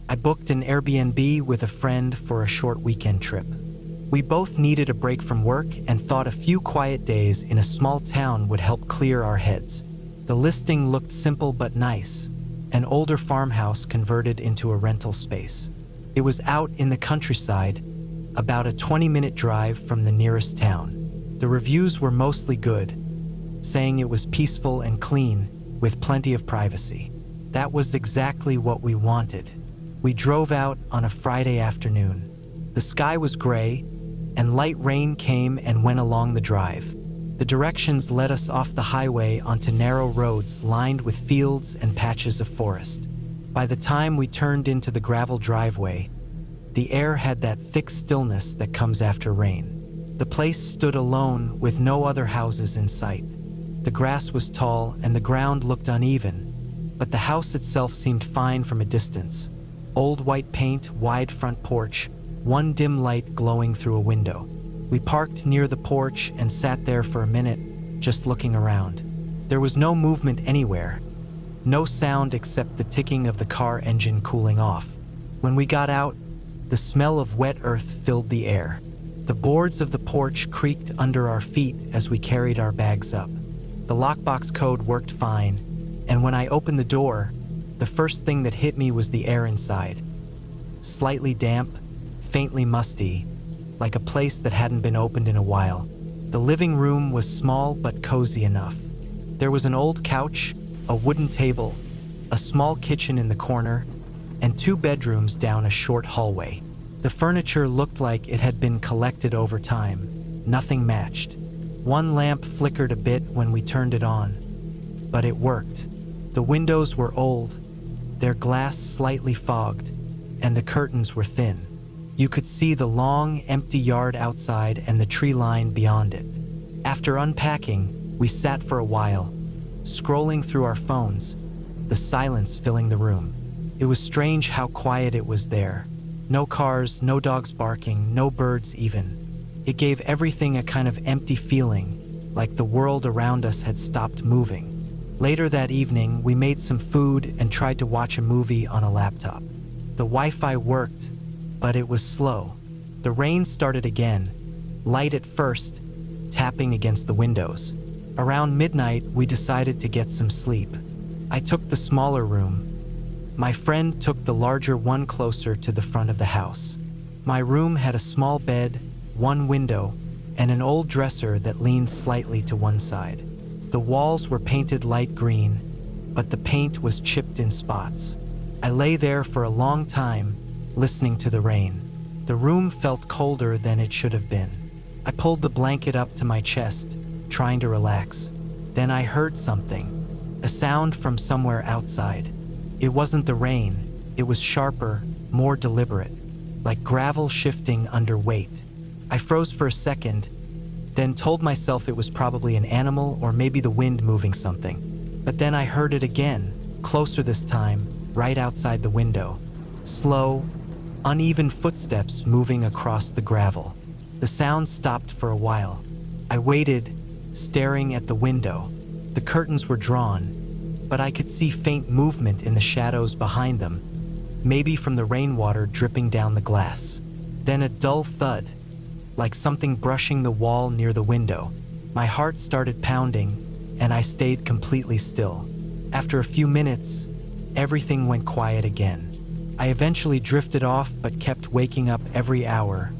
I booked an Airbnb with a friend for a short weekend trip. We both needed a break from work and thought a few quiet days in a small town would help clear our heads. The listing looked simple but nice, an older farmhouse converted into a rental space. It was out in the countryside, about a 20-minute drive from the nearest town. The reviews were mostly good, saying it was peaceful and clean, with plenty of privacy. That was exactly what we wanted. We drove out on a Friday afternoon. The sky was gray, and light rain came and went along the drive. The directions led us off the highway onto narrow roads lined with fields and patches of forest. By the time we turned into the gravel driveway, the air had that thick stillness that comes after rain. The place stood alone with no other houses in sight. The grass was tall and the ground looked uneven, but the house itself seemed fine from a distance. Old white paint, wide front porch, one dim light glowing through a window. We parked near the porch and sat there for a minute, just looking around. There was no movement anywhere, no sound except the ticking of the car engine cooling off. When we got out, the smell of wet earth filled the air. The boards of the porch creaked under our feet as we carried our bags up. The lockbox code worked fine, and when I opened the door, the first thing that hit me was the air inside. Slightly damp, faintly musty, like a place that hadn't been opened in a while. The living room was small but cozy enough. There was an old couch, a wooden table, a small kitchen in the corner, and 2 bedrooms down a short hallway. The furniture looked like it had been collected over time. Nothing matched. One lamp flickered a bit when we turned it on, but it worked. The windows were old, their glass slightly fogged, and the curtains were thin. You could see the long, empty yard outside and the tree line beyond it. After unpacking, we sat for a while, scrolling through our phones, the silence filling the room. It was strange how quiet it was there. No cars, no dogs barking, no birds even. It gave everything a kind of empty feeling, like the world around us had stopped moving. Later that evening, we made some food and tried to watch a movie on a laptop. The Wi-Fi worked, but it was slow. The rain started again, light at first, tapping against the windows. Around midnight, we decided to get some sleep. I took the smaller room. My friend took the larger one closer to the front of the house. My room had a small bed, one window, and an old dresser that leaned slightly to one side. The walls were painted light green, but the paint was chipped in spots. I lay there for a long time, listening to the rain. The room felt colder than it should have been. I pulled the blanket up to my chest, trying to relax. Then I heard something, a sound from somewhere outside. It wasn't the rain, it was sharper, more deliberate, like gravel shifting under weight. I froze for a second, then told myself it was probably an animal or maybe the wind moving something. But then I heard it again, closer this time, right outside the window. Slow, uneven footsteps moving across the gravel. The sound stopped for a while. I waited, staring at the window. The curtains were drawn, but I could see faint movement in the shadows behind them, maybe from the rainwater dripping down the glass. Then a dull thud, like something brushing the wall near the window. My heart started pounding, and I stayed completely still. After a few minutes, everything went quiet again. I eventually drifted off but kept waking up every hour,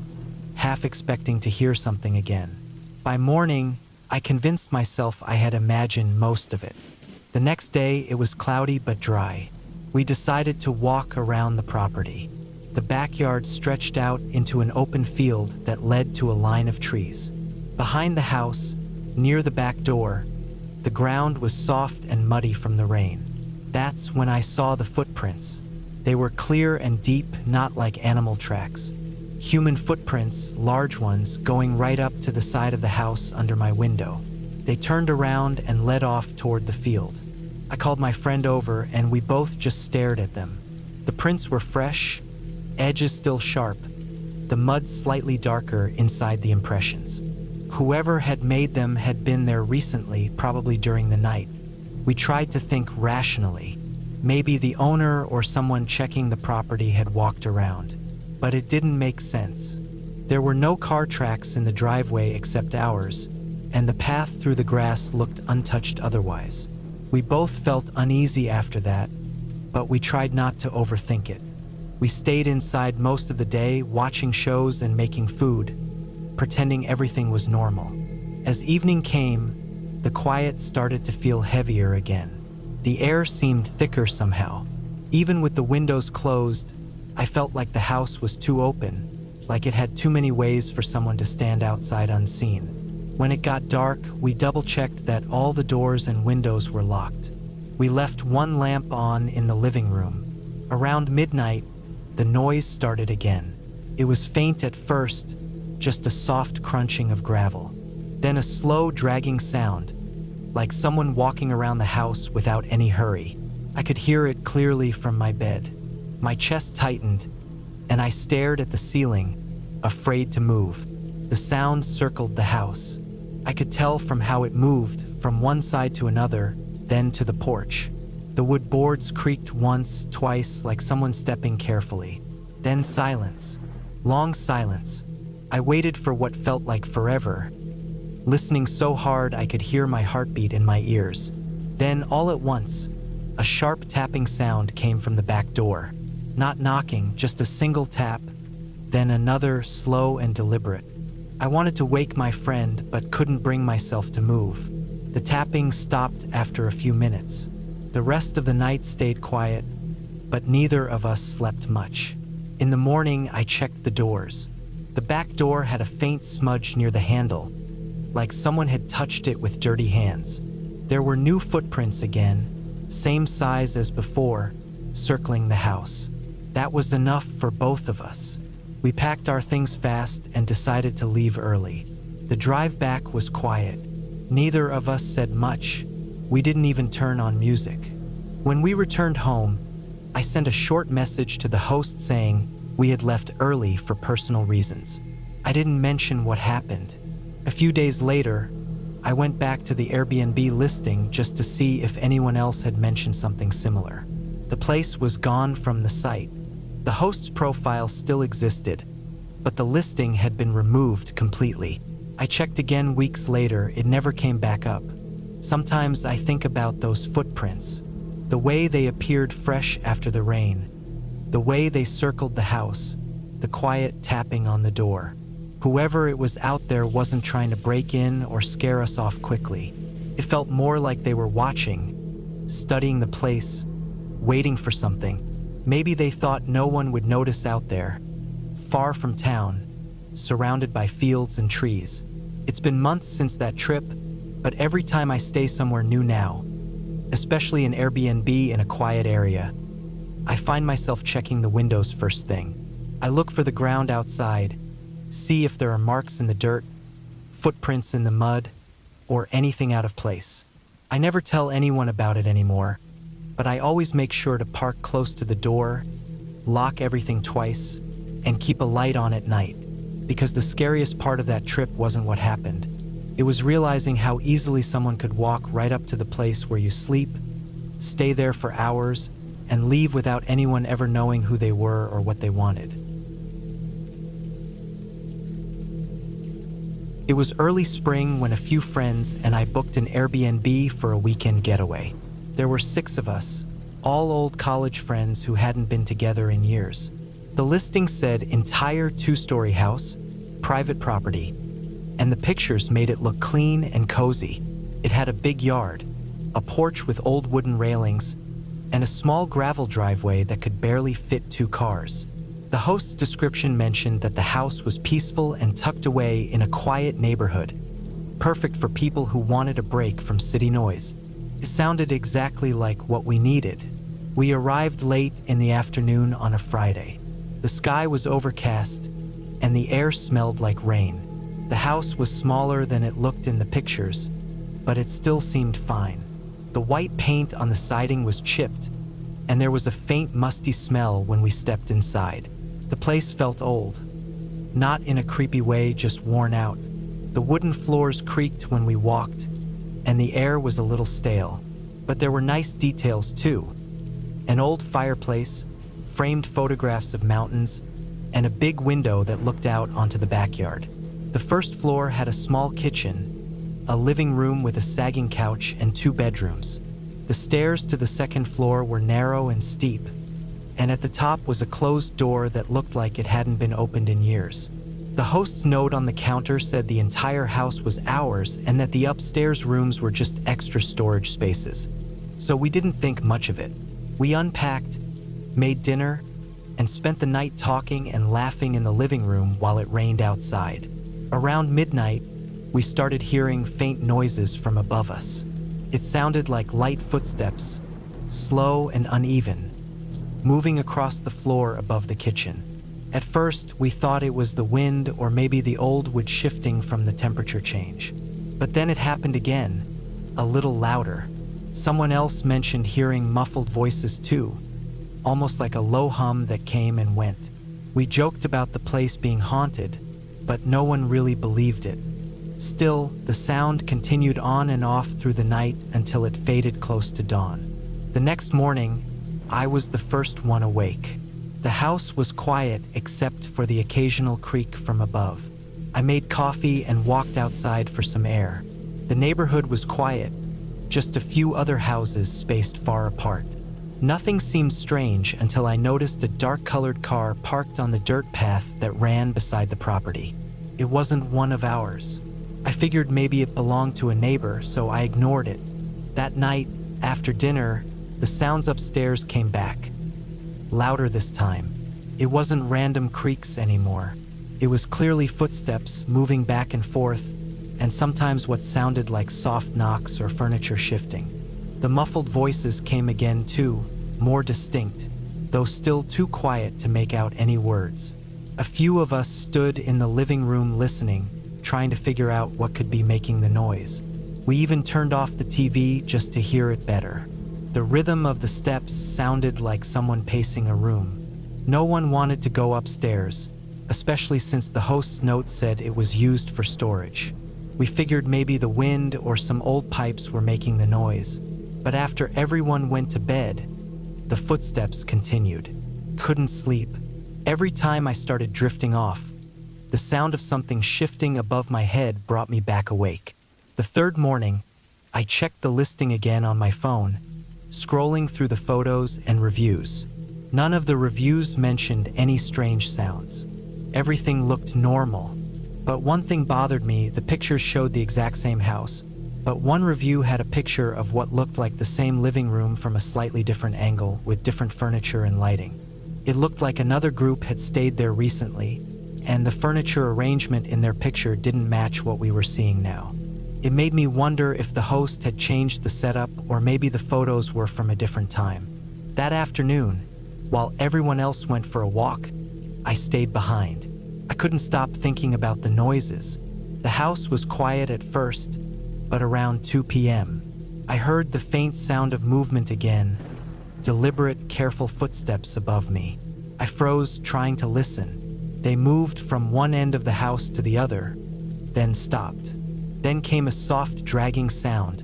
half expecting to hear something again. By morning, I convinced myself I had imagined most of it. The next day, it was cloudy but dry. We decided to walk around the property. The backyard stretched out into an open field that led to a line of trees. Behind the house, near the back door, the ground was soft and muddy from the rain. That's when I saw the footprints. They were clear and deep, not like animal tracks. Human footprints, large ones, going right up to the side of the house under my window. They turned around and led off toward the field. I called my friend over and we both just stared at them. The prints were fresh, edges still sharp, the mud slightly darker inside the impressions. Whoever had made them had been there recently, probably during the night. We tried to think rationally. Maybe the owner or someone checking the property had walked around. But it didn't make sense. There were no car tracks in the driveway except ours, and the path through the grass looked untouched otherwise. We both felt uneasy after that, but we tried not to overthink it. We stayed inside most of the day, watching shows and making food, pretending everything was normal. As evening came, the quiet started to feel heavier again. The air seemed thicker somehow. Even with the windows closed, I felt like the house was too open, like it had too many ways for someone to stand outside unseen. When it got dark, we double-checked that all the doors and windows were locked. We left one lamp on in the living room. Around midnight, the noise started again. It was faint at first, just a soft crunching of gravel. Then a slow, dragging sound, like someone walking around the house without any hurry. I could hear it clearly from my bed. My chest tightened, and I stared at the ceiling, afraid to move. The sound circled the house. I could tell from how it moved, from one side to another, then to the porch. The wood boards creaked once, twice, like someone stepping carefully. Then silence. Long silence. I waited for what felt like forever, listening so hard I could hear my heartbeat in my ears. Then, all at once, a sharp tapping sound came from the back door. Not knocking, just a single tap, then another, slow and deliberate. I wanted to wake my friend, but couldn't bring myself to move. The tapping stopped after a few minutes. The rest of the night stayed quiet, but neither of us slept much. In the morning, I checked the doors. The back door had a faint smudge near the handle, like someone had touched it with dirty hands. There were new footprints again, same size as before, circling the house. That was enough for both of us. We packed our things fast and decided to leave early. The drive back was quiet. Neither of us said much. We didn't even turn on music. When we returned home, I sent a short message to the host saying we had left early for personal reasons. I didn't mention what happened. A few days later, I went back to the Airbnb listing just to see if anyone else had mentioned something similar. The place was gone from the site. The host's profile still existed, but the listing had been removed completely. I checked again weeks later, it never came back up. Sometimes I think about those footprints, the way they appeared fresh after the rain, the way they circled the house, the quiet tapping on the door. Whoever it was out there wasn't trying to break in or scare us off quickly. It felt more like they were watching, studying the place, waiting for something. Maybe they thought no one would notice out there, far from town, surrounded by fields and trees. It's been months since that trip, but every time I stay somewhere new now, especially an Airbnb in a quiet area, I find myself checking the windows first thing. I look for the ground outside, see if there are marks in the dirt, footprints in the mud, or anything out of place. I never tell anyone about it anymore, but I always make sure to park close to the door, lock everything twice, and keep a light on at night, because the scariest part of that trip wasn't what happened. It was realizing how easily someone could walk right up to the place where you sleep, stay there for hours, and leave without anyone ever knowing who they were or what they wanted. It was early spring when a few friends and I booked an Airbnb for a weekend getaway. There were 6 of us, all old college friends who hadn't been together in years. The listing said entire 2-story house, private property, and the pictures made it look clean and cozy. It had a big yard, a porch with old wooden railings, and a small gravel driveway that could barely fit 2 cars. The host's description mentioned that the house was peaceful and tucked away in a quiet neighborhood, perfect for people who wanted a break from city noise. It sounded exactly like what we needed. We arrived late in the afternoon on a Friday. The sky was overcast, and the air smelled like rain. The house was smaller than it looked in the pictures, but it still seemed fine. The white paint on the siding was chipped, and there was a faint musty smell when we stepped inside. The place felt old, not in a creepy way, just worn out. The wooden floors creaked when we walked, and the air was a little stale. But there were nice details too. An old fireplace, framed photographs of mountains, and a big window that looked out onto the backyard. The first floor had a small kitchen, a living room with a sagging couch, and 2 bedrooms. The stairs to the second floor were narrow and steep, and at the top was a closed door that looked like it hadn't been opened in years. The host's note on the counter said the entire house was ours and that the upstairs rooms were just extra storage spaces. So we didn't think much of it. We unpacked, made dinner, and spent the night talking and laughing in the living room while it rained outside. Around midnight, we started hearing faint noises from above us. It sounded like light footsteps, slow and uneven, moving across the floor above the kitchen. At first, we thought it was the wind or maybe the old wood shifting from the temperature change. But then it happened again, a little louder. Someone else mentioned hearing muffled voices too, almost like a low hum that came and went. We joked about the place being haunted, but no one really believed it. Still, the sound continued on and off through the night until it faded close to dawn. The next morning, I was the first one awake. The house was quiet except for the occasional creak from above. I made coffee and walked outside for some air. The neighborhood was quiet, just a few other houses spaced far apart. Nothing seemed strange until I noticed a dark-colored car parked on the dirt path that ran beside the property. It wasn't one of ours. I figured maybe it belonged to a neighbor, so I ignored it. That night, after dinner, the sounds upstairs came back. Louder this time. It wasn't random creaks anymore. It was clearly footsteps moving back and forth, and sometimes what sounded like soft knocks or furniture shifting. The muffled voices came again too, more distinct, though still too quiet to make out any words. A few of us stood in the living room listening, trying to figure out what could be making the noise. We even turned off the TV just to hear it better. The rhythm of the steps sounded like someone pacing a room. No one wanted to go upstairs, especially since the host's note said it was used for storage. We figured maybe the wind or some old pipes were making the noise. But after everyone went to bed, the footsteps continued. Couldn't sleep. Every time I started drifting off, the sound of something shifting above my head brought me back awake. The third morning, I checked the listing again on my phone, scrolling through the photos and reviews. None of the reviews mentioned any strange sounds. Everything looked normal. But one thing bothered me: the pictures showed the exact same house, but one review had a picture of what looked like the same living room from a slightly different angle with different furniture and lighting. It looked like another group had stayed there recently, and the furniture arrangement in their picture didn't match what we were seeing now. It made me wonder if the host had changed the setup or maybe the photos were from a different time. That afternoon, while everyone else went for a walk, I stayed behind. I couldn't stop thinking about the noises. The house was quiet at first, but around 2 p.m., I heard the faint sound of movement again, deliberate, careful footsteps above me. I froze, trying to listen. They moved from one end of the house to the other, then stopped. Then came a soft, dragging sound,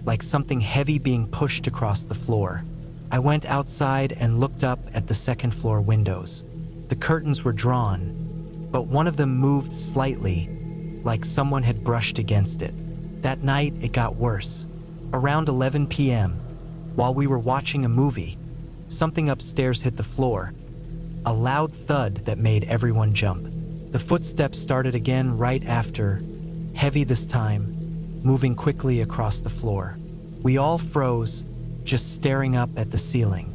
like something heavy being pushed across the floor. I went outside and looked up at the second-floor windows. The curtains were drawn, but one of them moved slightly, like someone had brushed against it. That night, it got worse. Around 11 p.m., while we were watching a movie, something upstairs hit the floor, a loud thud that made everyone jump. The footsteps started again right after, heavy this time, moving quickly across the floor. We all froze, just staring up at the ceiling.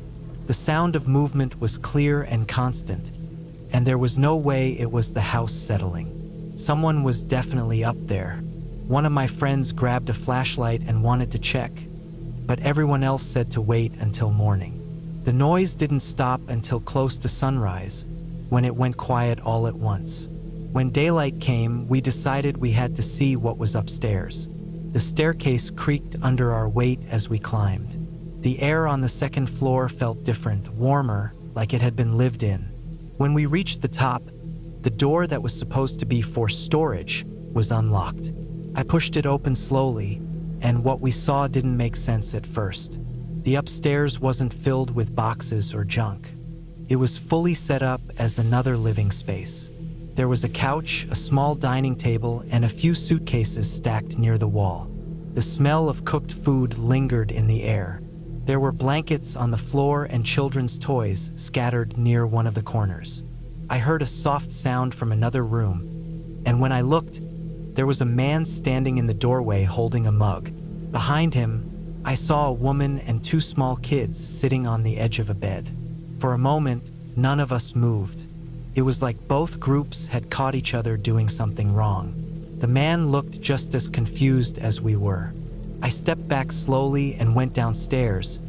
The sound of movement was clear and constant, and there was no way it was the house settling. Someone was definitely up there. One of my friends grabbed a flashlight and wanted to check, but everyone else said to wait until morning. The noise didn't stop until close to sunrise, when it went quiet all at once. When daylight came, we decided we had to see what was upstairs. The staircase creaked under our weight as we climbed. The air on the second floor felt different, warmer, like it had been lived in. When we reached the top, the door that was supposed to be for storage was unlocked. I pushed it open slowly, and what we saw didn't make sense at first. The upstairs wasn't filled with boxes or junk. It was fully set up as another living space. There was a couch, a small dining table, and a few suitcases stacked near the wall. The smell of cooked food lingered in the air. There were blankets on the floor and children's toys scattered near one of the corners. I heard a soft sound from another room, and when I looked, there was a man standing in the doorway holding a mug. Behind him, I saw a woman and two small kids sitting on the edge of a bed. For a moment, none of us moved. It was like both groups had caught each other doing something wrong. The man looked just as confused as we were. I stepped back slowly and went downstairs,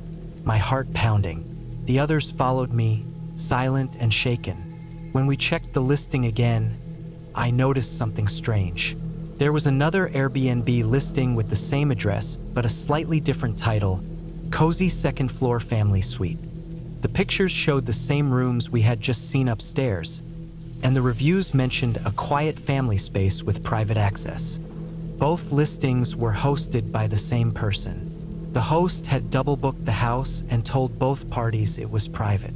my heart pounding. The others followed me, silent and shaken. When we checked the listing again, I noticed something strange. There was another Airbnb listing with the same address, but a slightly different title, Cozy Second Floor Family Suite. The pictures showed the same rooms we had just seen upstairs, and the reviews mentioned a quiet family space with private access. Both listings were hosted by the same person. The host had double-booked the house and told both parties it was private.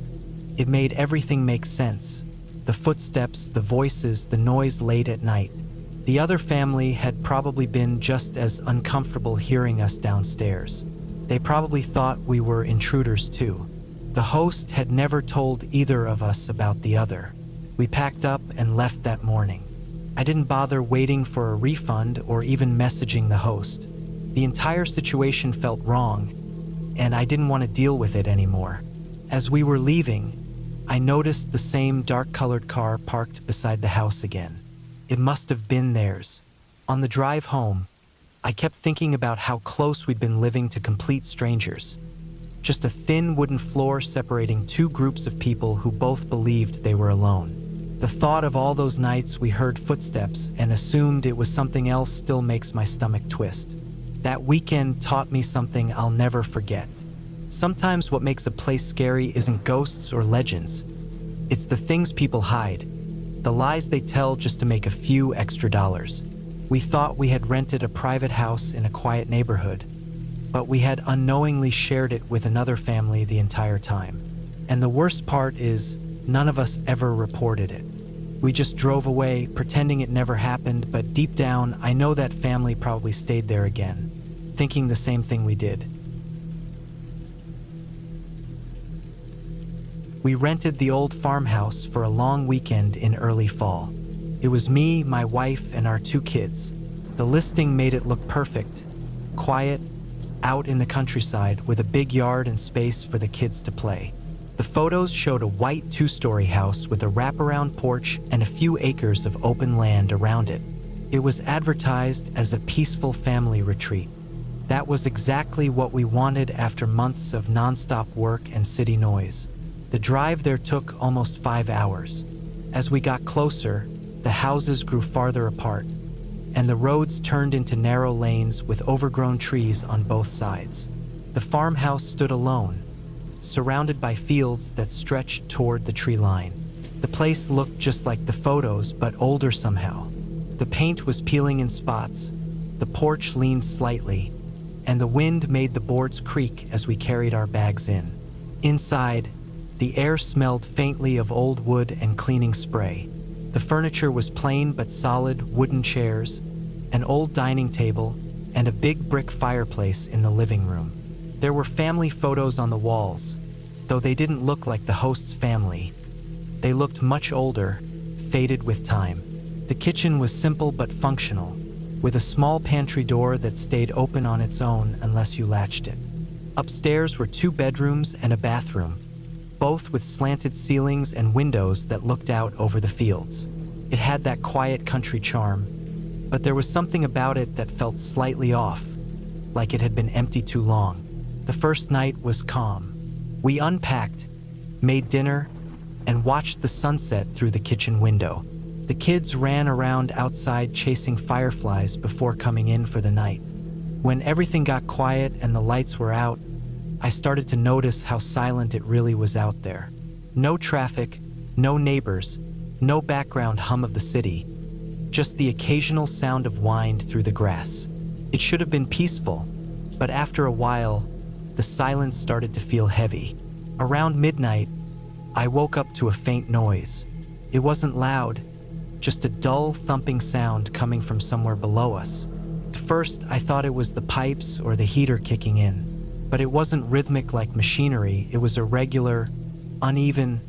It made everything make sense. The footsteps, the voices, the noise late at night. The other family had probably been just as uncomfortable hearing us downstairs. They probably thought we were intruders too. The host had never told either of us about the other. We packed up and left that morning. I didn't bother waiting for a refund or even messaging the host. The entire situation felt wrong, and I didn't want to deal with it anymore. As we were leaving, I noticed the same dark-colored car parked beside the house again. It must have been theirs. On the drive home, I kept thinking about how close we'd been living to complete strangers. Just a thin wooden floor separating two groups of people who both believed they were alone. The thought of all those nights we heard footsteps and assumed it was something else still makes my stomach twist. That weekend taught me something I'll never forget. Sometimes what makes a place scary isn't ghosts or legends. It's the things people hide, the lies they tell just to make a few extra dollars. We thought we had rented a private house in a quiet neighborhood, but we had unknowingly shared it with another family the entire time. And the worst part is, none of us ever reported it. We just drove away, pretending it never happened, but deep down, I know that family probably stayed there again, thinking the same thing we did. We rented the old farmhouse for a long weekend in early fall. It was me, my wife, and our two kids. The listing made it look perfect, quiet, out in the countryside with a big yard and space for the kids to play. The photos showed a white two-story house with a wraparound porch and a few acres of open land around it. It was advertised as a peaceful family retreat. That was exactly what we wanted after months of nonstop work and city noise. The drive there took almost 5 hours. As we got closer, the houses grew farther apart, and the roads turned into narrow lanes with overgrown trees on both sides. The farmhouse stood alone, surrounded by fields that stretched toward the tree line. The place looked just like the photos, but older somehow. The paint was peeling in spots, the porch leaned slightly, and the wind made the boards creak as we carried our bags in. Inside, the air smelled faintly of old wood and cleaning spray. The furniture was plain but solid wooden chairs, an old dining table, and a big brick fireplace in the living room. There were family photos on the walls, though they didn't look like the host's family. They looked much older, faded with time. The kitchen was simple but functional, with a small pantry door that stayed open on its own unless you latched it. Upstairs were 2 bedrooms and a bathroom, both with slanted ceilings and windows that looked out over the fields. It had that quiet country charm, but there was something about it that felt slightly off, like it had been empty too long. The first night was calm. We unpacked, made dinner, and watched the sunset through the kitchen window. The kids ran around outside chasing fireflies before coming in for the night. When everything got quiet and the lights were out, I started to notice how silent it really was out there. No traffic, no neighbors, no background hum of the city, just the occasional sound of wind through the grass. It should have been peaceful, but after a while, the silence started to feel heavy. Around midnight, I woke up to a faint noise. It wasn't loud, just a dull thumping sound coming from somewhere below us. At first, I thought it was the pipes or the heater kicking in, but it wasn't rhythmic like machinery. It was irregular, uneven,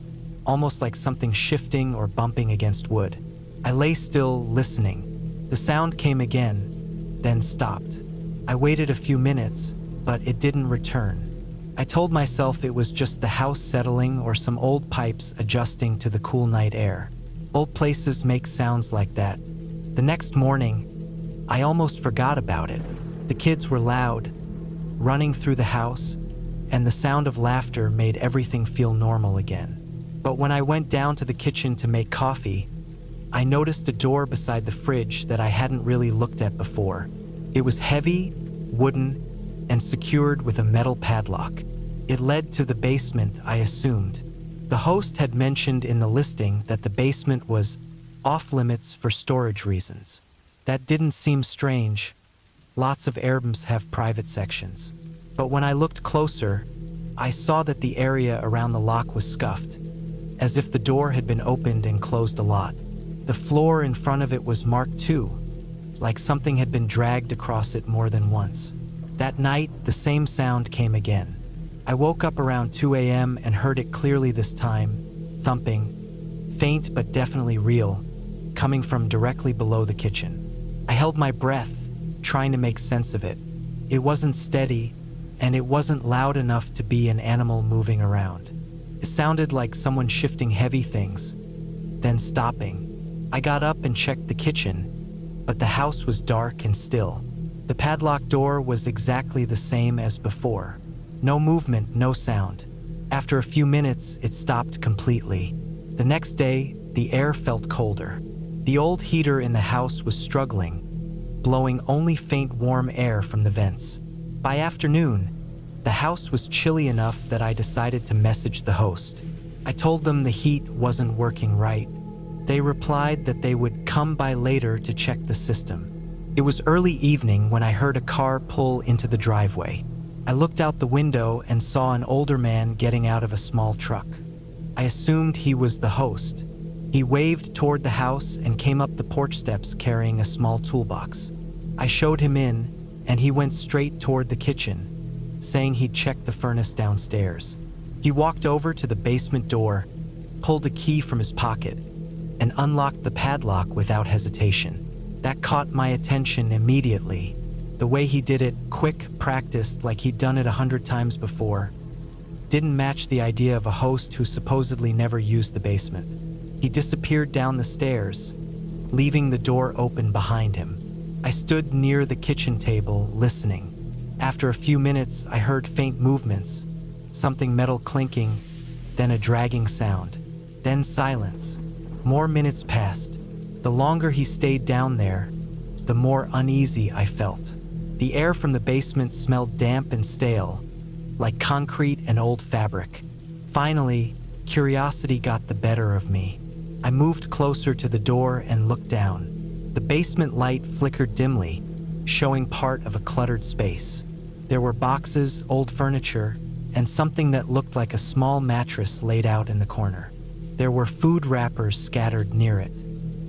almost like something shifting or bumping against wood. I lay still, listening. The sound came again, then stopped. I waited a few minutes, but it didn't return. I told myself it was just the house settling or some old pipes adjusting to the cool night air. Old places make sounds like that. The next morning, I almost forgot about it. The kids were loud, running through the house, and the sound of laughter made everything feel normal again. But when I went down to the kitchen to make coffee, I noticed a door beside the fridge that I hadn't really looked at before. It was heavy, wooden, and secured with a metal padlock. It led to the basement, I assumed. The host had mentioned in the listing that the basement was off-limits for storage reasons. That didn't seem strange. Lots of Airbnbs have private sections. But when I looked closer, I saw that the area around the lock was scuffed, as if the door had been opened and closed a lot. The floor in front of it was marked too, like something had been dragged across it more than once. That night, the same sound came again. I woke up around 2 a.m. and heard it clearly this time, thumping, faint but definitely real, coming from directly below the kitchen. I held my breath, trying to make sense of it. It wasn't steady, and it wasn't loud enough to be an animal moving around. It sounded like someone shifting heavy things, then stopping. I got up and checked the kitchen, but the house was dark and still. The padlock door was exactly the same as before. No movement, no sound. After a few minutes, it stopped completely. The next day, the air felt colder. The old heater in the house was struggling, blowing only faint warm air from the vents. By afternoon, the house was chilly enough that I decided to message the host. I told them the heat wasn't working right. They replied that they would come by later to check the system. It was early evening when I heard a car pull into the driveway. I looked out the window and saw an older man getting out of a small truck. I assumed he was the host. He waved toward the house and came up the porch steps carrying a small toolbox. I showed him in, and he went straight toward the kitchen, saying he'd check the furnace downstairs. He walked over to the basement door, pulled a key from his pocket, and unlocked the padlock without hesitation. That caught my attention immediately. The way he did it, quick, practiced, like he'd done it 100 times before, didn't match the idea of a host who supposedly never used the basement. He disappeared down the stairs, leaving the door open behind him. I stood near the kitchen table, listening. After a few minutes, I heard faint movements, something metal clinking, then a dragging sound, then silence. More minutes passed. The longer he stayed down there, the more uneasy I felt. The air from the basement smelled damp and stale, like concrete and old fabric. Finally, curiosity got the better of me. I moved closer to the door and looked down. The basement light flickered dimly, showing part of a cluttered space. There were boxes, old furniture, and something that looked like a small mattress laid out in the corner. There were food wrappers scattered near it.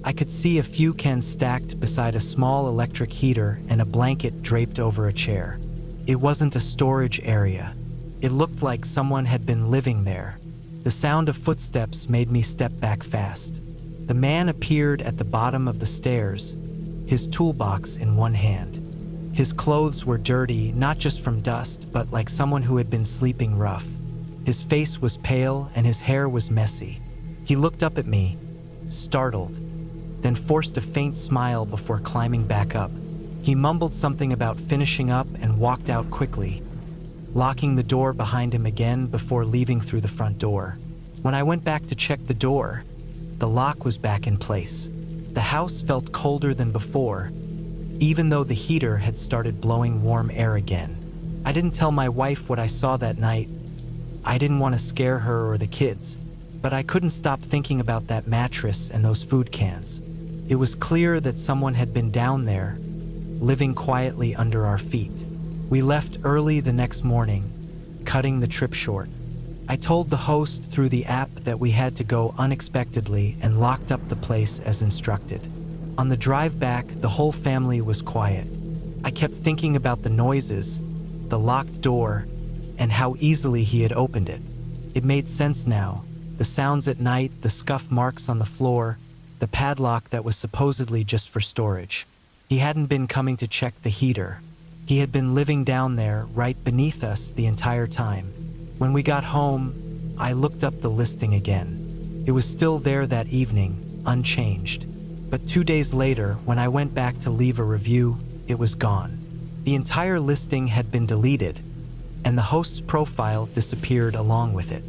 I could see a few cans stacked beside a small electric heater and a blanket draped over a chair. It wasn't a storage area. It looked like someone had been living there. The sound of footsteps made me step back fast. The man appeared at the bottom of the stairs, his toolbox in one hand. His clothes were dirty, not just from dust, but like someone who had been sleeping rough. His face was pale and his hair was messy. He looked up at me, startled, then forced a faint smile before climbing back up. He mumbled something about finishing up and walked out quickly, locking the door behind him again before leaving through the front door. When I went back to check the door, the lock was back in place. The house felt colder than before, even though the heater had started blowing warm air again. I didn't tell my wife what I saw that night. I didn't want to scare her or the kids, but I couldn't stop thinking about that mattress and those food cans. It was clear that someone had been down there, living quietly under our feet. We left early the next morning, cutting the trip short. I told the host through the app that we had to go unexpectedly and locked up the place as instructed. On the drive back, the whole family was quiet. I kept thinking about the noises, the locked door, and how easily he had opened it. It made sense now. The sounds at night, the scuff marks on the floor, the padlock that was supposedly just for storage. He hadn't been coming to check the heater. He had been living down there, right beneath us, the entire time. When we got home, I looked up the listing again. It was still there that evening, unchanged. But 2 days later, when I went back to leave a review, it was gone. The entire listing had been deleted, and the host's profile disappeared along with it.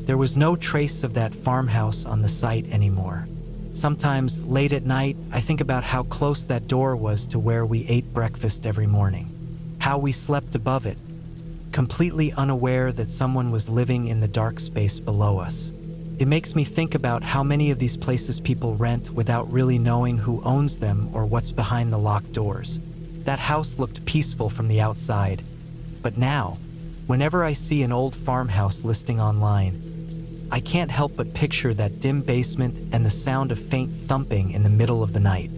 There was no trace of that farmhouse on the site anymore. Sometimes, late at night, I think about how close that door was to where we ate breakfast every morning. How we slept above it, completely unaware that someone was living in the dark space below us. It makes me think about how many of these places people rent without really knowing who owns them or what's behind the locked doors. That house looked peaceful from the outside, but now, whenever I see an old farmhouse listing online, I can't help but picture that dim basement and the sound of faint thumping in the middle of the night.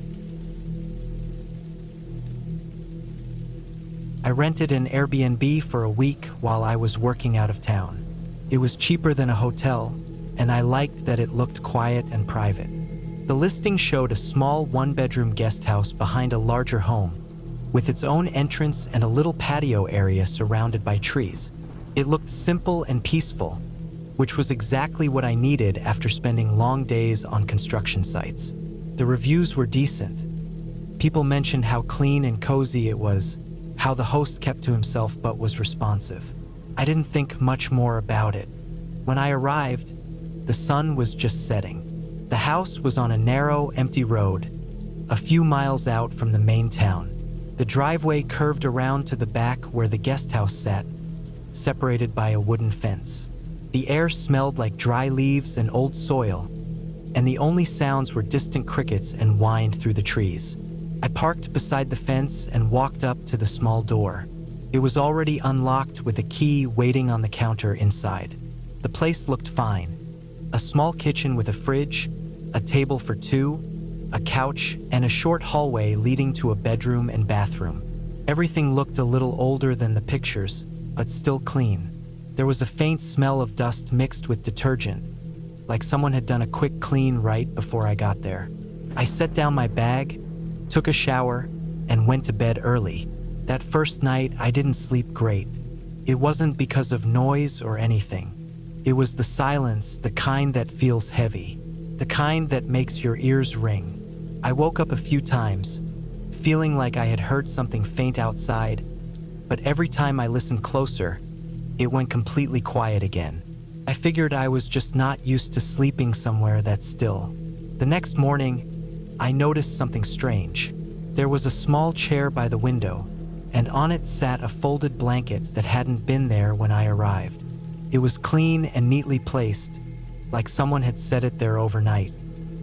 I rented an Airbnb for a week while I was working out of town. It was cheaper than a hotel, and I liked that it looked quiet and private. The listing showed a small one-bedroom guest house behind a larger home, with its own entrance and a little patio area surrounded by trees. It looked simple and peaceful, which was exactly what I needed after spending long days on construction sites. The reviews were decent. People mentioned how clean and cozy it was, how the host kept to himself but was responsive. I didn't think much more about it. When I arrived, the sun was just setting. The house was on a narrow, empty road, a few miles out from the main town. The driveway curved around to the back where the guest house sat, separated by a wooden fence. The air smelled like dry leaves and old soil, and the only sounds were distant crickets and whined through the trees. I parked beside the fence and walked up to the small door. It was already unlocked with a key waiting on the counter inside. The place looked fine. A small kitchen with a fridge, a table for two, a couch, and a short hallway leading to a bedroom and bathroom. Everything looked a little older than the pictures, but still clean. There was a faint smell of dust mixed with detergent, like someone had done a quick clean right before I got there. I set down my bag, took a shower, and went to bed early. That first night, I didn't sleep great. It wasn't because of noise or anything. It was the silence, the kind that feels heavy, the kind that makes your ears ring. I woke up a few times, feeling like I had heard something faint outside, but every time I listened closer, it went completely quiet again. I figured I was just not used to sleeping somewhere that still. The next morning, I noticed something strange. There was a small chair by the window, and on it sat a folded blanket that hadn't been there when I arrived. It was clean and neatly placed, like someone had set it there overnight.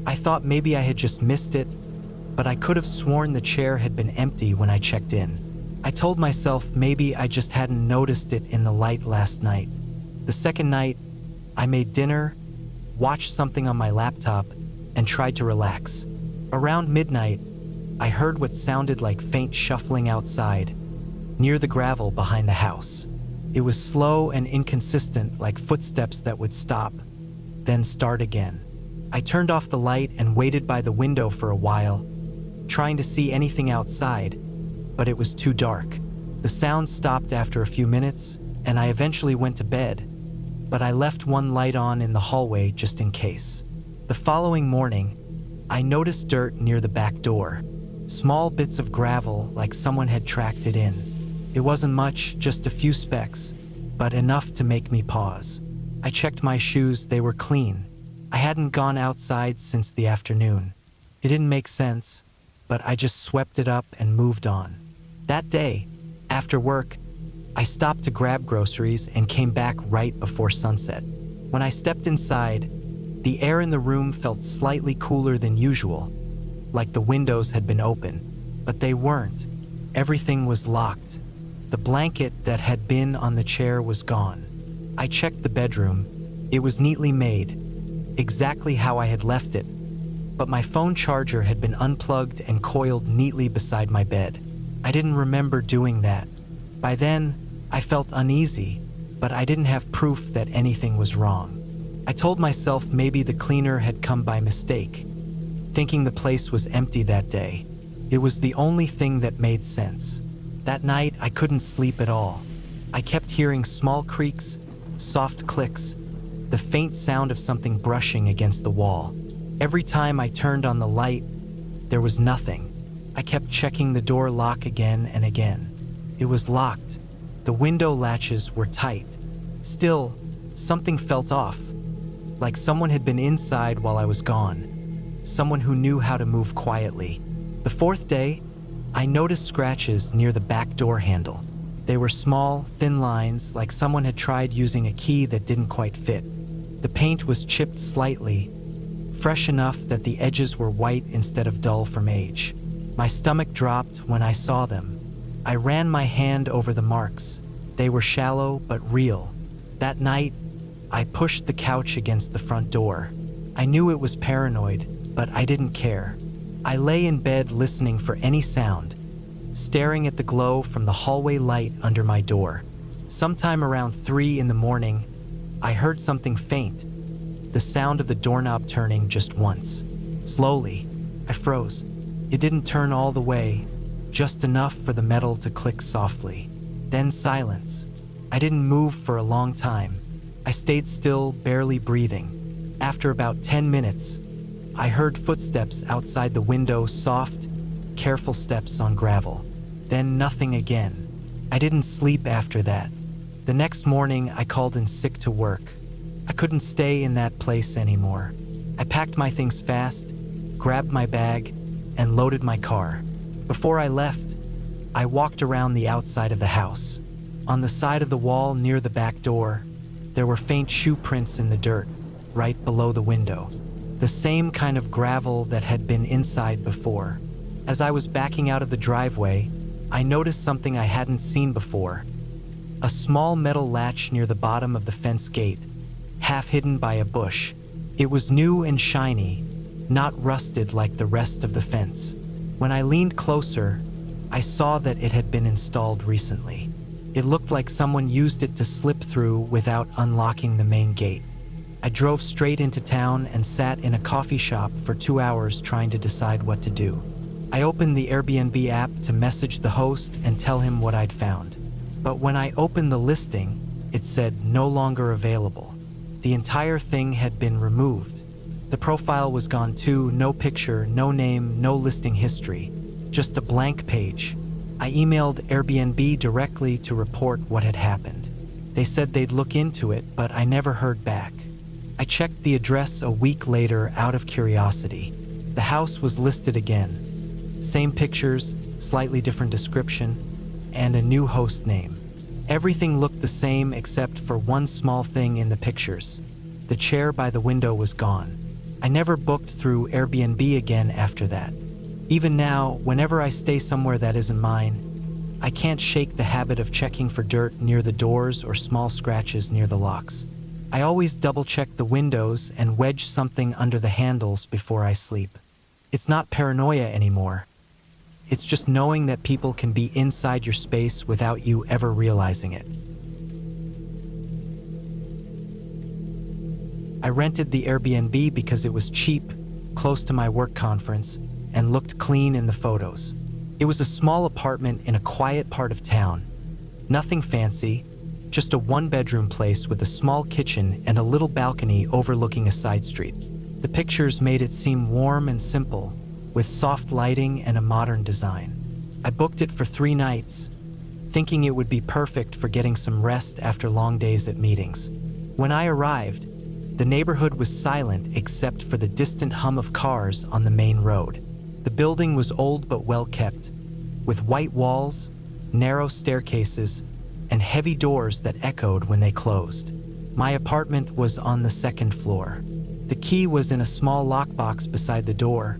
I thought maybe I had just missed it, but I could have sworn the chair had been empty when I checked in. I told myself maybe I just hadn't noticed it in the light last night. The second night, I made dinner, watched something on my laptop, and tried to relax. Around midnight, I heard what sounded like faint shuffling outside, near the gravel behind the house. It was slow and inconsistent, like footsteps that would stop, then start again. I turned off the light and waited by the window for a while, trying to see anything outside, but it was too dark. The sound stopped after a few minutes, and I eventually went to bed, but I left one light on in the hallway just in case. The following morning, I noticed dirt near the back door, small bits of gravel like someone had tracked it in. It wasn't much, just a few specks, but enough to make me pause. I checked my shoes, they were clean. I hadn't gone outside since the afternoon. It didn't make sense, but I just swept it up and moved on. That day, after work, I stopped to grab groceries and came back right before sunset. When I stepped inside, the air in the room felt slightly cooler than usual, like the windows had been open, but they weren't. Everything was locked. The blanket that had been on the chair was gone. I checked the bedroom. It was neatly made, exactly how I had left it, but my phone charger had been unplugged and coiled neatly beside my bed. I didn't remember doing that. By then, I felt uneasy, but I didn't have proof that anything was wrong. I told myself maybe the cleaner had come by mistake, thinking the place was empty that day. It was the only thing that made sense. That night, I couldn't sleep at all. I kept hearing small creaks, soft clicks, the faint sound of something brushing against the wall. Every time I turned on the light, there was nothing. I kept checking the door lock again and again. It was locked. The window latches were tight. Still, something felt off, like someone had been inside while I was gone. Someone who knew how to move quietly. The fourth day, I noticed scratches near the back door handle. They were small, thin lines, like someone had tried using a key that didn't quite fit. The paint was chipped slightly, fresh enough that the edges were white instead of dull from age. My stomach dropped when I saw them. I ran my hand over the marks. They were shallow but real. That night, I pushed the couch against the front door. I knew it was paranoid, but I didn't care. I lay in bed listening for any sound, staring at the glow from the hallway light under my door. Sometime around 3 in the morning, I heard something faint, the sound of the doorknob turning just once. Slowly, I froze. It didn't turn all the way, just enough for the metal to click softly. Then silence. I didn't move for a long time. I stayed still, barely breathing. After about 10 minutes, I heard footsteps outside the window, soft, careful steps on gravel. Then nothing again. I didn't sleep after that. The next morning, I called in sick to work. I couldn't stay in that place anymore. I packed my things fast, grabbed my bag, and loaded my car. Before I left, I walked around the outside of the house. On the side of the wall near the back door, there were faint shoe prints in the dirt, right below the window. The same kind of gravel that had been inside before. As I was backing out of the driveway, I noticed something I hadn't seen before. A small metal latch near the bottom of the fence gate, half hidden by a bush. It was new and shiny, not rusted like the rest of the fence. When I leaned closer, I saw that it had been installed recently. It looked like someone used it to slip through without unlocking the main gate. I drove straight into town and sat in a coffee shop for 2 hours trying to decide what to do. I opened the Airbnb app to message the host and tell him what I'd found. But when I opened the listing, it said no longer available. The entire thing had been removed. The profile was gone too, no picture, no name, no listing history, just a blank page. I emailed Airbnb directly to report what had happened. They said they'd look into it, but I never heard back. I checked the address a week later out of curiosity. The house was listed again. Same pictures, slightly different description, and a new host name. Everything looked the same except for one small thing in the pictures. The chair by the window was gone. I never booked through Airbnb again after that. Even now, whenever I stay somewhere that isn't mine, I can't shake the habit of checking for dirt near the doors or small scratches near the locks. I always double-check the windows and wedge something under the handles before I sleep. It's not paranoia anymore. It's just knowing that people can be inside your space without you ever realizing it. I rented the Airbnb because it was cheap, close to my work conference, and looked clean in the photos. It was a small apartment in a quiet part of town. Nothing fancy, just a one-bedroom place with a small kitchen and a little balcony overlooking a side street. The pictures made it seem warm and simple, with soft lighting and a modern design. I booked it for 3 nights, thinking it would be perfect for getting some rest after long days at meetings. When I arrived, the neighborhood was silent except for the distant hum of cars on the main road. The building was old but well kept, with white walls, narrow staircases, and heavy doors that echoed when they closed. My apartment was on the 2nd floor. The key was in a small lockbox beside the door,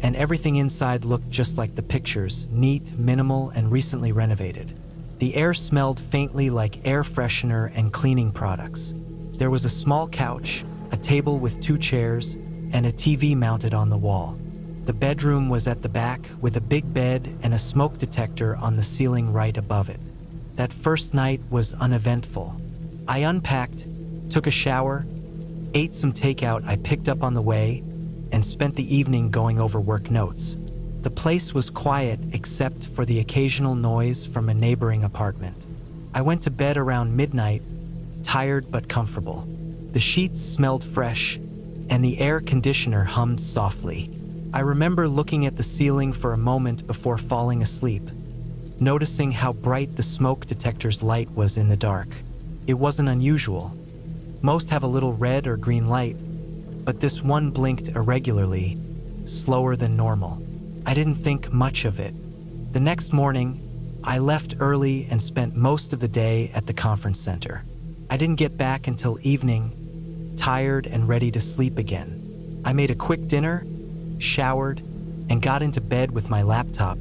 and everything inside looked just like the pictures, neat, minimal, and recently renovated. The air smelled faintly like air freshener and cleaning products. There was a small couch, a table with 2 chairs, and a TV mounted on the wall. The bedroom was at the back with a big bed and a smoke detector on the ceiling right above it. That first night was uneventful. I unpacked, took a shower, ate some takeout I picked up on the way, and spent the evening going over work notes. The place was quiet except for the occasional noise from a neighboring apartment. I went to bed around midnight, tired but comfortable. The sheets smelled fresh, and the air conditioner hummed softly. I remember looking at the ceiling for a moment before falling asleep, noticing how bright the smoke detector's light was in the dark. It wasn't unusual. Most have a little red or green light, but this one blinked irregularly, slower than normal. I didn't think much of it. The next morning, I left early and spent most of the day at the conference center. I didn't get back until evening, tired and ready to sleep again. I made a quick dinner, showered, and got into bed with my laptop,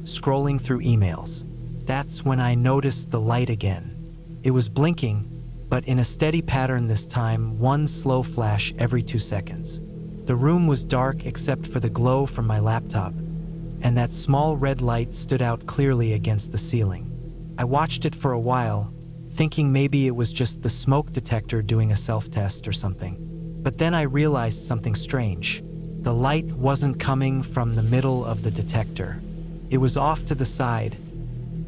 scrolling through emails. That's when I noticed the light again. It was blinking, but in a steady pattern this time, one slow flash every 2 seconds. The room was dark except for the glow from my laptop, and that small red light stood out clearly against the ceiling. I watched it for a while, thinking maybe it was just the smoke detector doing a self-test or something. But then I realized something strange. The light wasn't coming from the middle of the detector. It was off to the side,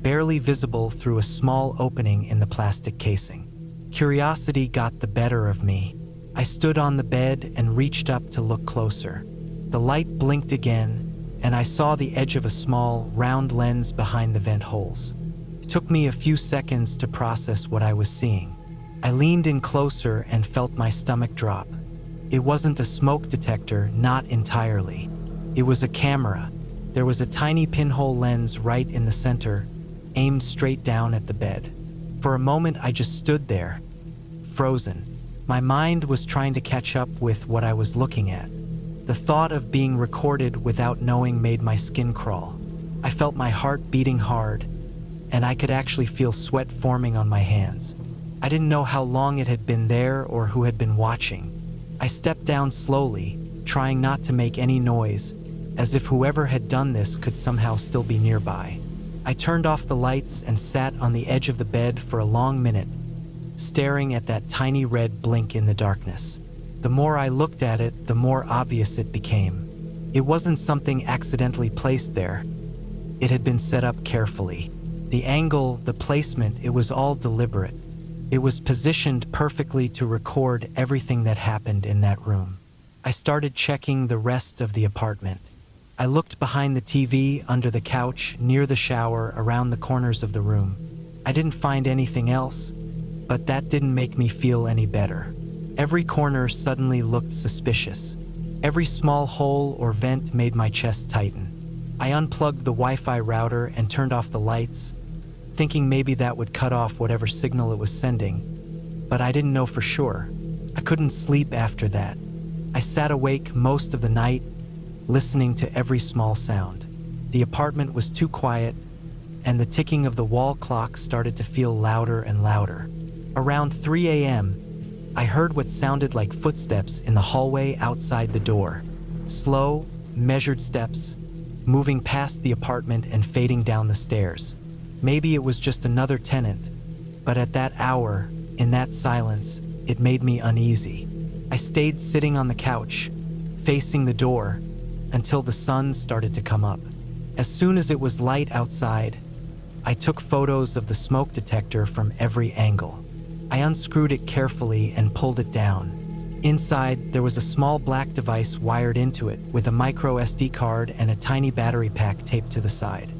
barely visible through a small opening in the plastic casing. Curiosity got the better of me. I stood on the bed and reached up to look closer. The light blinked again, and I saw the edge of a small, round lens behind the vent holes. It took me a few seconds to process what I was seeing. I leaned in closer and felt my stomach drop. It wasn't a smoke detector, not entirely. It was a camera. There was a tiny pinhole lens right in the center, aimed straight down at the bed. For a moment, I just stood there, frozen. My mind was trying to catch up with what I was looking at. The thought of being recorded without knowing made my skin crawl. I felt my heart beating hard, and I could actually feel sweat forming on my hands. I didn't know how long it had been there or who had been watching. I stepped down slowly, trying not to make any noise, as if whoever had done this could somehow still be nearby. I turned off the lights and sat on the edge of the bed for a long minute, staring at that tiny red blink in the darkness. The more I looked at it, the more obvious it became. It wasn't something accidentally placed there. It had been set up carefully. The angle, the placement, it was all deliberate. It was positioned perfectly to record everything that happened in that room. I started checking the rest of the apartment. I looked behind the TV, under the couch, near the shower, around the corners of the room. I didn't find anything else, but that didn't make me feel any better. Every corner suddenly looked suspicious. Every small hole or vent made my chest tighten. I unplugged the Wi-Fi router and turned off the lights, thinking maybe that would cut off whatever signal it was sending, but I didn't know for sure. I couldn't sleep after that. I sat awake most of the night, listening to every small sound. The apartment was too quiet, and the ticking of the wall clock started to feel louder and louder. Around 3 a.m., I heard what sounded like footsteps in the hallway outside the door. Slow, measured steps, moving past the apartment and fading down the stairs. Maybe it was just another tenant, but at that hour, in that silence, it made me uneasy. I stayed sitting on the couch, facing the door, until the sun started to come up. As soon as it was light outside, I took photos of the smoke detector from every angle. I unscrewed it carefully and pulled it down. Inside, there was a small black device wired into it with a micro SD card and a tiny battery pack taped to the side.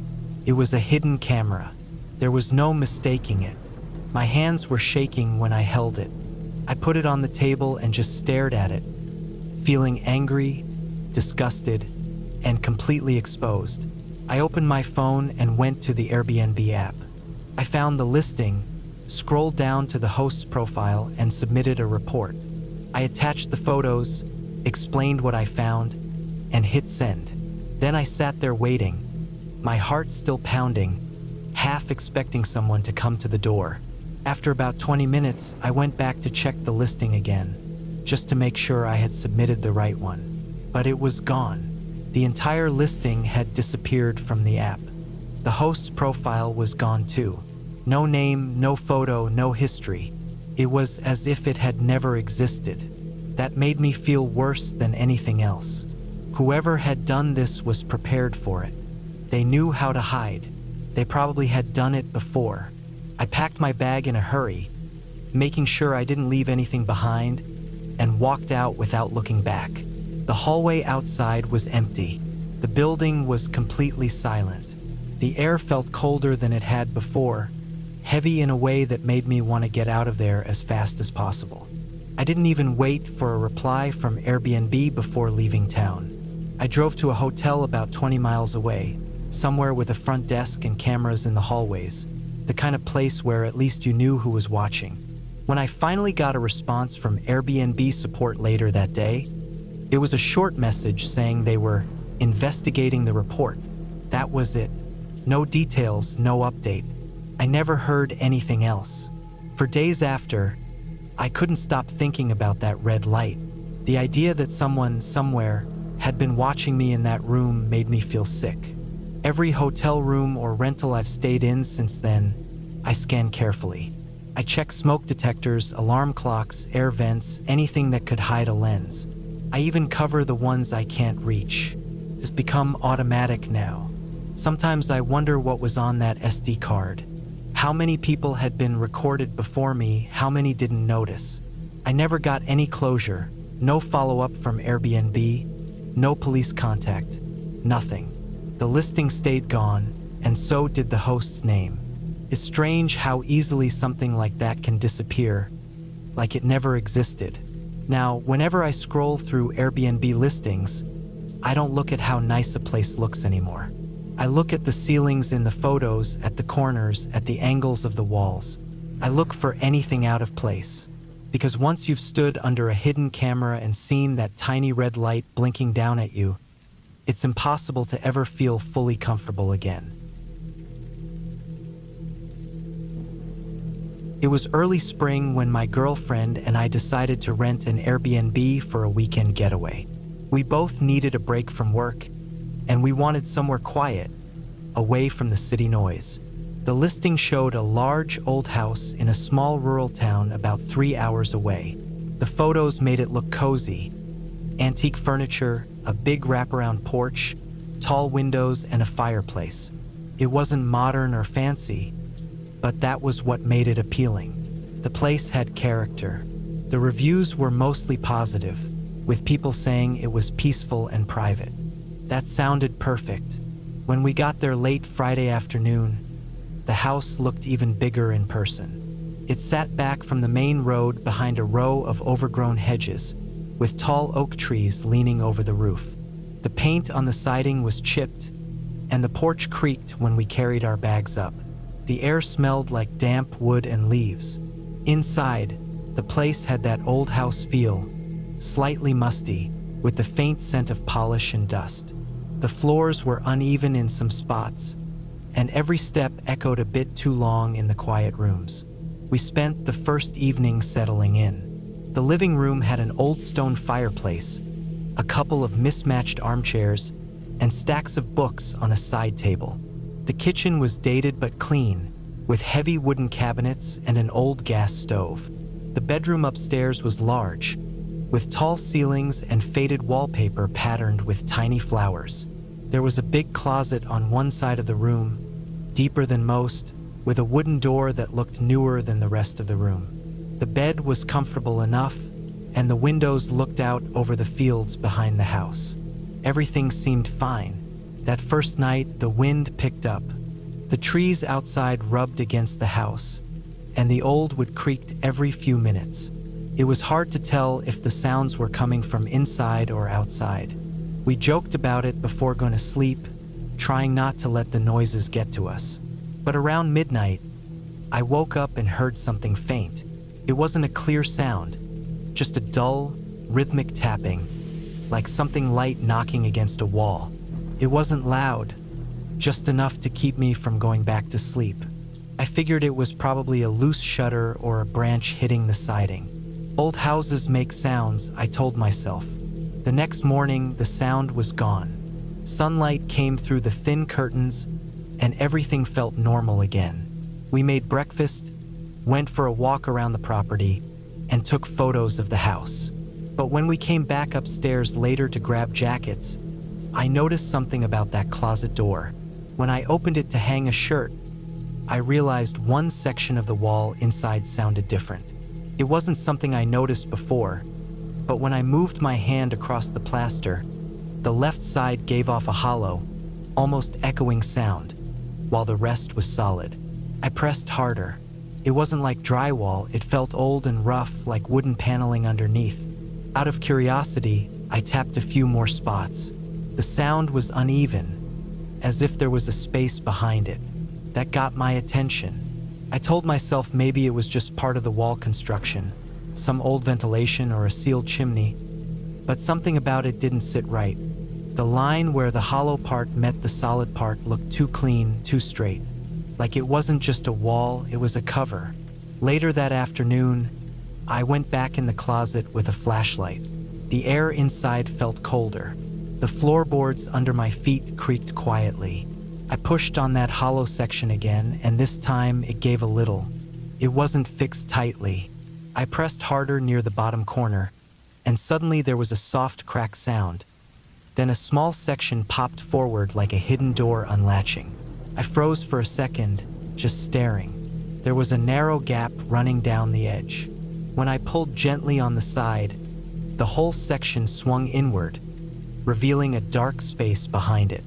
It was a hidden camera. There was no mistaking it. My hands were shaking when I held it. I put it on the table and just stared at it, feeling angry, disgusted, and completely exposed. I opened my phone and went to the Airbnb app. I found the listing, scrolled down to the host's profile, and submitted a report. I attached the photos, explained what I found, and hit send. Then I sat there waiting, my heart still pounding, half expecting someone to come to the door. After about 20 minutes, I went back to check the listing again, just to make sure I had submitted the right one. But it was gone. The entire listing had disappeared from the app. The host's profile was gone too. No name, no photo, no history. It was as if it had never existed. That made me feel worse than anything else. Whoever had done this was prepared for it. They knew how to hide. They probably had done it before. I packed my bag in a hurry, making sure I didn't leave anything behind, and walked out without looking back. The hallway outside was empty. The building was completely silent. The air felt colder than it had before, heavy in a way that made me want to get out of there as fast as possible. I didn't even wait for a reply from Airbnb before leaving town. I drove to a hotel about 20 miles away, somewhere with a front desk and cameras in the hallways, the kind of place where at least you knew who was watching. When I finally got a response from Airbnb support later that day, it was a short message saying they were investigating the report. That was it. No details, no update. I never heard anything else. For days after, I couldn't stop thinking about that red light. The idea that someone, somewhere, had been watching me in that room made me feel sick. Every hotel room or rental I've stayed in since then, I scanned carefully. I checked smoke detectors, alarm clocks, air vents, anything that could hide a lens. I even cover the ones I can't reach. It's become automatic now. Sometimes I wonder what was on that SD card. How many people had been recorded before me, how many didn't notice. I never got any closure, no follow-up from Airbnb, no police contact, nothing. The listing stayed gone, and so did the host's name. It's strange how easily something like that can disappear, like it never existed. Now, whenever I scroll through Airbnb listings, I don't look at how nice a place looks anymore. I look at the ceilings in the photos, at the corners, at the angles of the walls. I look for anything out of place. Because once you've stood under a hidden camera and seen that tiny red light blinking down at you, it's impossible to ever feel fully comfortable again. It was early spring when my girlfriend and I decided to rent an Airbnb for a weekend getaway. We both needed a break from work, and we wanted somewhere quiet, away from the city noise. The listing showed a large old house in a small rural town about 3 hours away. The photos made it look cozy. Antique furniture, a big wraparound porch, tall windows, and a fireplace. It wasn't modern or fancy, but that was what made it appealing. The place had character. The reviews were mostly positive, with people saying it was peaceful and private. That sounded perfect. When we got there late Friday afternoon, the house looked even bigger in person. It sat back from the main road behind a row of overgrown hedges, with tall oak trees leaning over the roof. The paint on the siding was chipped, and the porch creaked when we carried our bags up. The air smelled like damp wood and leaves. Inside, the place had that old house feel, slightly musty, with the faint scent of polish and dust. The floors were uneven in some spots, and every step echoed a bit too long in the quiet rooms. We spent the first evening settling in. The living room had an old stone fireplace, a couple of mismatched armchairs, and stacks of books on a side table. The kitchen was dated but clean, with heavy wooden cabinets and an old gas stove. The bedroom upstairs was large, with tall ceilings and faded wallpaper patterned with tiny flowers. There was a big closet on one side of the room, deeper than most, with a wooden door that looked newer than the rest of the room. The bed was comfortable enough, and the windows looked out over the fields behind the house. Everything seemed fine. That first night, the wind picked up. The trees outside rubbed against the house, and the old wood creaked every few minutes. It was hard to tell if the sounds were coming from inside or outside. We joked about it before going to sleep, trying not to let the noises get to us. But around midnight, I woke up and heard something faint. It wasn't a clear sound, just a dull, rhythmic tapping, like something light knocking against a wall. It wasn't loud, just enough to keep me from going back to sleep. I figured it was probably a loose shutter or a branch hitting the siding. Old houses make sounds, I told myself. The next morning, the sound was gone. Sunlight came through the thin curtains, and everything felt normal again. We made breakfast, went for a walk around the property, and took photos of the house. But when we came back upstairs later to grab jackets, I noticed something about that closet door. When I opened it to hang a shirt, I realized one section of the wall inside sounded different. It wasn't something I noticed before, but when I moved my hand across the plaster, the left side gave off a hollow, almost echoing sound, while the rest was solid. I pressed harder. It wasn't like drywall, it felt old and rough, like wooden paneling underneath. Out of curiosity, I tapped a few more spots. The sound was uneven, as if there was a space behind it. That got my attention. I told myself maybe it was just part of the wall construction, some old ventilation or a sealed chimney, but something about it didn't sit right. The line where the hollow part met the solid part looked too clean, too straight. Like it wasn't just a wall, it was a cover. Later that afternoon, I went back in the closet with a flashlight. The air inside felt colder. The floorboards under my feet creaked quietly. I pushed on that hollow section again, and this time it gave a little. It wasn't fixed tightly. I pressed harder near the bottom corner, and suddenly there was a soft crack sound. Then a small section popped forward like a hidden door unlatching. I froze for a second, just staring. There was a narrow gap running down the edge. When I pulled gently on the side, the whole section swung inward, revealing a dark space behind it.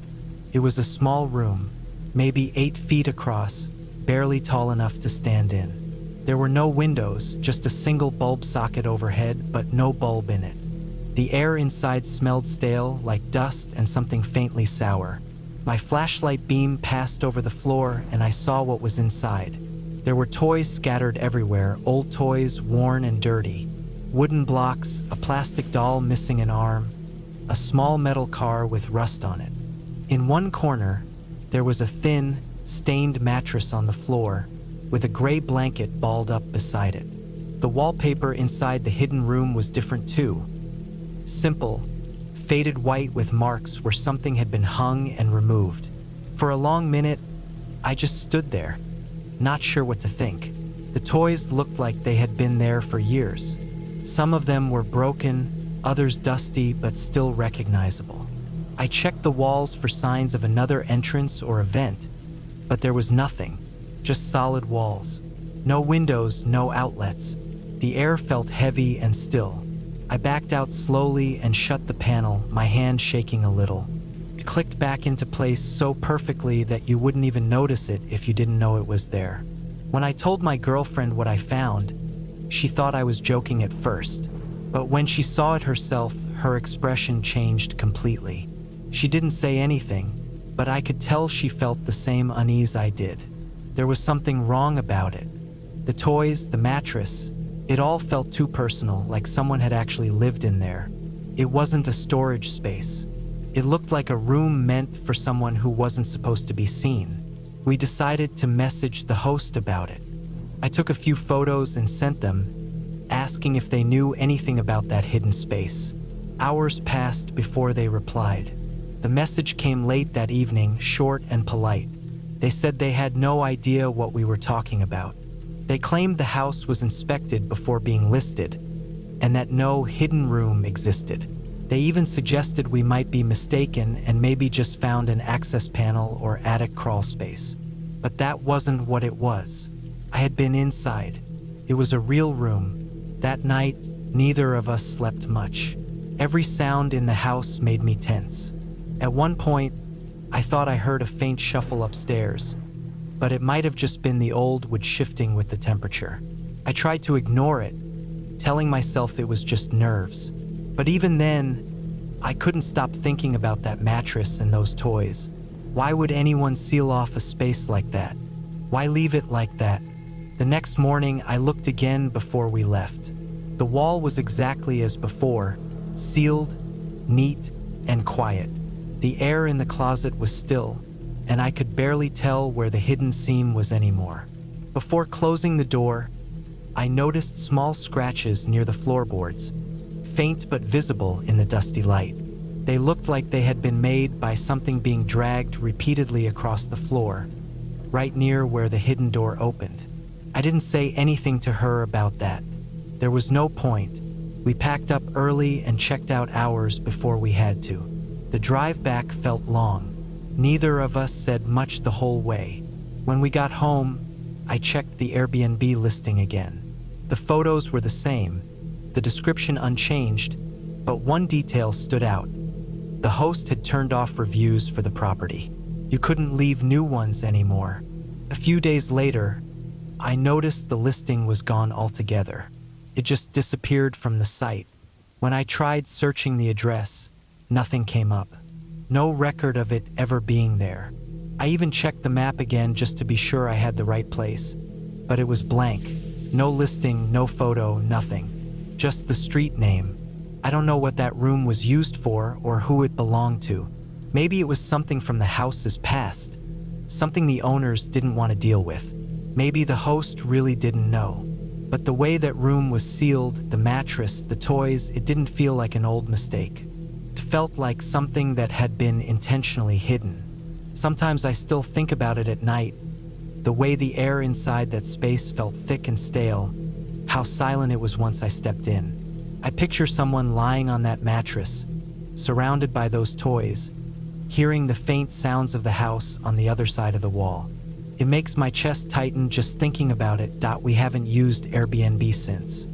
It was a small room, maybe 8 feet across, barely tall enough to stand in. There were no windows, just a single bulb socket overhead, but no bulb in it. The air inside smelled stale, like dust and something faintly sour. My flashlight beam passed over the floor, and I saw what was inside. There were toys scattered everywhere, old toys, worn and dirty. Wooden blocks, a plastic doll missing an arm, a small metal car with rust on it. In one corner, there was a thin, stained mattress on the floor, with a gray blanket balled up beside it. The wallpaper inside the hidden room was different too. Simple, faded white with marks where something had been hung and removed. For a long minute, I just stood there, not sure what to think. The toys looked like they had been there for years. Some of them were broken, others dusty but still recognizable. I checked the walls for signs of another entrance or a vent, but there was nothing, just solid walls. No windows, no outlets. The air felt heavy and still. I backed out slowly and shut the panel, my hand shaking a little. It clicked back into place so perfectly that you wouldn't even notice it if you didn't know it was there. When I told my girlfriend what I found, she thought I was joking at first, but when she saw it herself, her expression changed completely. She didn't say anything, but I could tell she felt the same unease I did. There was something wrong about it. The toys, the mattress, it all felt too personal, like someone had actually lived in there. It wasn't a storage space. It looked like a room meant for someone who wasn't supposed to be seen. We decided to message the host about it. I took a few photos and sent them, asking if they knew anything about that hidden space. Hours passed before they replied. The message came late that evening, short and polite. They said they had no idea what we were talking about. They claimed the house was inspected before being listed, and that no hidden room existed. They even suggested we might be mistaken and maybe just found an access panel or attic crawl space. But that wasn't what it was. I had been inside. It was a real room. That night, neither of us slept much. Every sound in the house made me tense. At one point, I thought I heard a faint shuffle upstairs, but it might have just been the old wood shifting with the temperature. I tried to ignore it, telling myself it was just nerves. But even then, I couldn't stop thinking about that mattress and those toys. Why would anyone seal off a space like that? Why leave it like that? The next morning, I looked again before we left. The wall was exactly as before, sealed, neat, and quiet. The air in the closet was still, and I could barely tell where the hidden seam was anymore. Before closing the door, I noticed small scratches near the floorboards, faint but visible in the dusty light. They looked like they had been made by something being dragged repeatedly across the floor, right near where the hidden door opened. I didn't say anything to her about that. There was no point. We packed up early and checked out hours before we had to. The drive back felt long. Neither of us said much the whole way. When we got home, I checked the Airbnb listing again. The photos were the same, the description unchanged, but one detail stood out. The host had turned off reviews for the property. You couldn't leave new ones anymore. A few days later, I noticed the listing was gone altogether. It just disappeared from the site. When I tried searching the address, nothing came up. No record of it ever being there. I even checked the map again just to be sure I had the right place. But it was blank. No listing, no photo, nothing. Just the street name. I don't know what that room was used for or who it belonged to. Maybe it was something from the house's past. Something the owners didn't want to deal with. Maybe the host really didn't know. But the way that room was sealed, the mattress, the toys, it didn't feel like an old mistake. It felt like something that had been intentionally hidden. Sometimes I still think about it at night. The way the air inside that space felt thick and stale. How silent it was once I stepped in. I picture someone lying on that mattress, surrounded by those toys, hearing the faint sounds of the house on the other side of the wall. It makes my chest tighten just thinking about it. We haven't used Airbnb since.